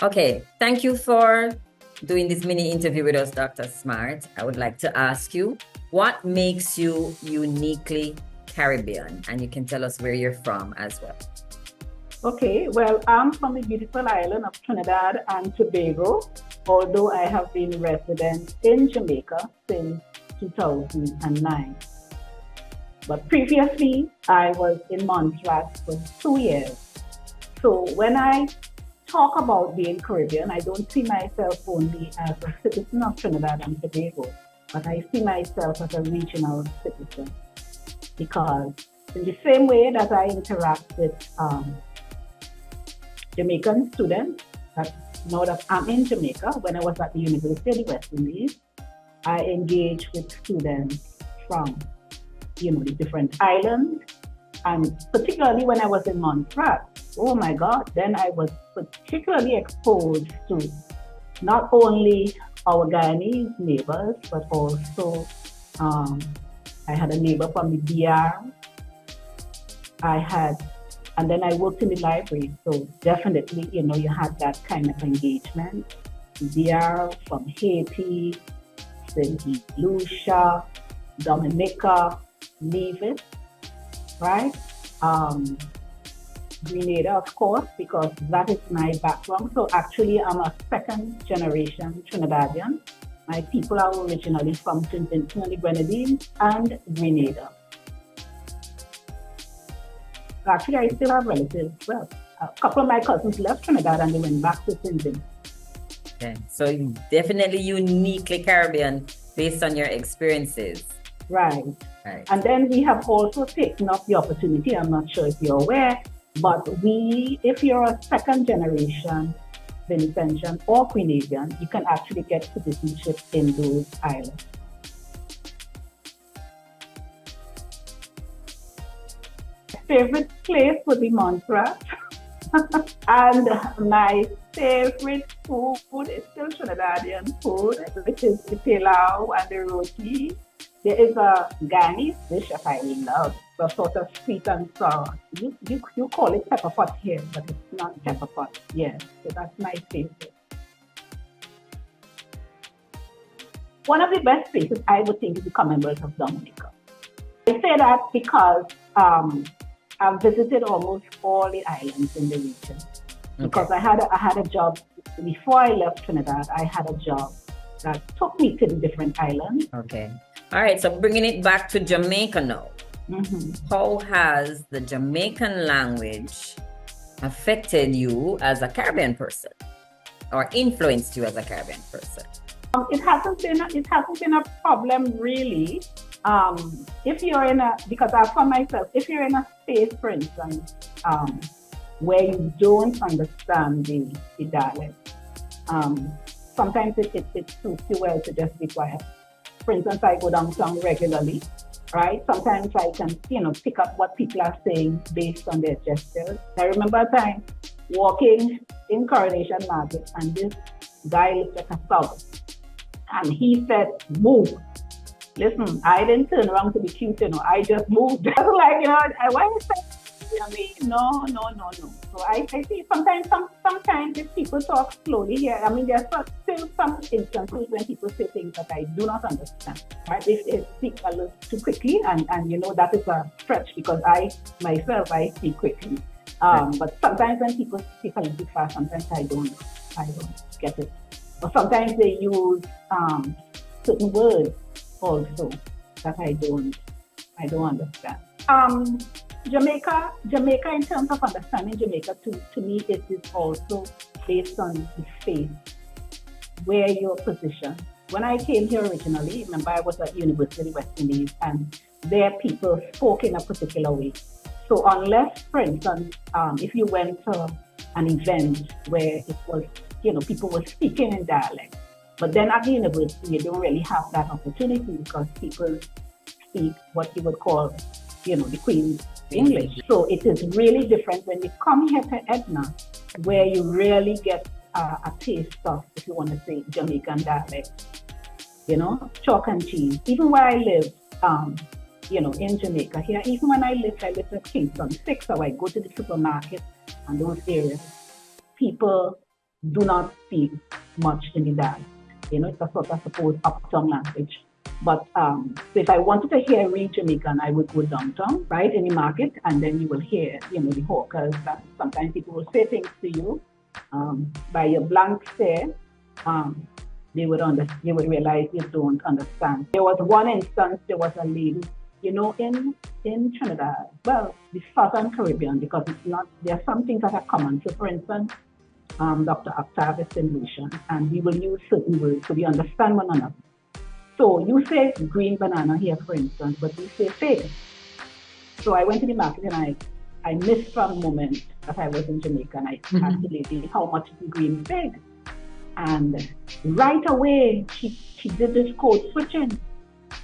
Okay, thank you for doing this mini interview with us, Dr. Smart. I would like to ask you, what makes you uniquely Caribbean? And you can tell us where you're from as well. Okay, well, I'm from the beautiful island of Trinidad and Tobago, although I have been resident in Jamaica since 2009. But previously, I was in Montserrat for 2 years. So when I talk about being Caribbean, I don't see myself only as a citizen of Trinidad and Tobago, but I see myself as a regional citizen because in the same way that I interact with Jamaican students, that now that I'm in Jamaica, when I was at the University of the West Indies, I engaged with students from, the different islands, and particularly when I was in Montserrat, oh my God, then I was particularly exposed to not only our Guyanese neighbors, but also I had a neighbor from the DR. And then I worked in the library. So definitely, you had that kind of engagement. DR, from Haiti, St. Lucia, Dominica, Nevis, right? Grenada, of course, because that is my background. So actually, I'm a second generation Trinidadian. My people are originally from St. Vincent and the Grenadines and Grenada. Actually, I still have relatives. Well, a couple of my cousins left Trinidad and they went back to St. Vincent. Okay, so definitely uniquely Caribbean based on your experiences. Right. And then we have also taken up the opportunity, I'm not sure if you're aware, but if you're a second generation Vincentian or Grenadian, you can actually get citizenship in those islands. Favorite place would be Montserrat. And my favorite food is still Trinidadian food, which is the pilau and the roti. There is a Guyanese dish that I love, the sort of sweet and sour. You call it pepper pot here, but it's not pepper pot. Yes, so that's my favorite. One of the best places I would think is the Commonwealth of Dominica. I say that because I've visited almost all the islands in the region. Because I had a job before I left Trinidad. I had a job that took me to the different islands. Okay. All right. So bringing it back to Jamaica now. How has the Jamaican language affected you as a Caribbean person, or influenced you as a Caribbean person? It hasn't been a problem really. If you're because I found myself, if you're in a space, for instance, where you don't understand the dialect, sometimes it suits you well to just be quiet. For instance, I go downtown regularly, right? Sometimes I can, pick up what people are saying based on their gestures. I remember a time walking in Coronation Market and this guy looked at a thug and he said, "Move." Listen, I didn't turn around to be cute, I just moved. I was like, why is that? I mean, no. So I see sometimes if people talk slowly here, I mean, there's still some instances when people say things that I do not understand, right? If they speak a little too quickly, and that is a stretch because I speak quickly. But sometimes when people speak a little bit fast, sometimes I don't get it. Or sometimes they use certain words also that I don't understand. Jamaica in terms of understanding Jamaica to me it is also based on the space where you're positioned. When I came here originally, remember I was at University of the West Indies and there people spoke in a particular way. So unless, for instance, if you went to an event where it was, people were speaking in dialect, but then at the university, you don't really have that opportunity because people speak what you would call, the Queen's English. So it is really different when you come here to Edna, where you really get a taste of, if you want to say, Jamaican dialect, chalk and cheese. Even where I live, in Jamaica here, even when I lived at Kingston 6, so I go to the supermarket and those areas, people do not speak much Trinidad. It's a sort of supposed uptown language. But so if I wanted to hear real Jamaican, I would go downtown, right, in the market, and then you will hear, the hawkers. Sometimes people will say things to you by your blank stare. They would realize you don't understand. There was one instance, there was a lady, in Trinidad, well, the Southern Caribbean, because there are some things that are common. So for instance, Dr. Octave is St. Lucian, and we will use certain words so we understand one another. So you say green banana here, for instance, but we say fig. So I went to the market and I missed for a moment that I was in Jamaica, and I asked the lady, how much is the green fig? And right away, she did this code switching.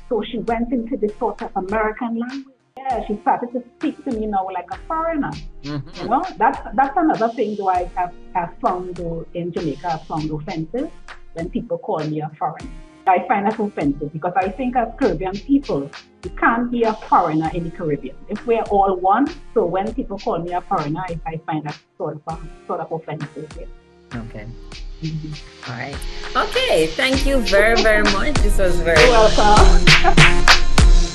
So she went into this sort of American language. Yeah, she started to speak to me now like a foreigner. That's another thing though I have found though in Jamaica, I've found offensive when people call me a foreigner. I find that offensive because I think as Caribbean people, you can't be a foreigner in the Caribbean. If we're all one, so when people call me a foreigner, I find that sort of offensive. Yeah. Okay. All right. Okay. Thank you very, very much. This was very welcome.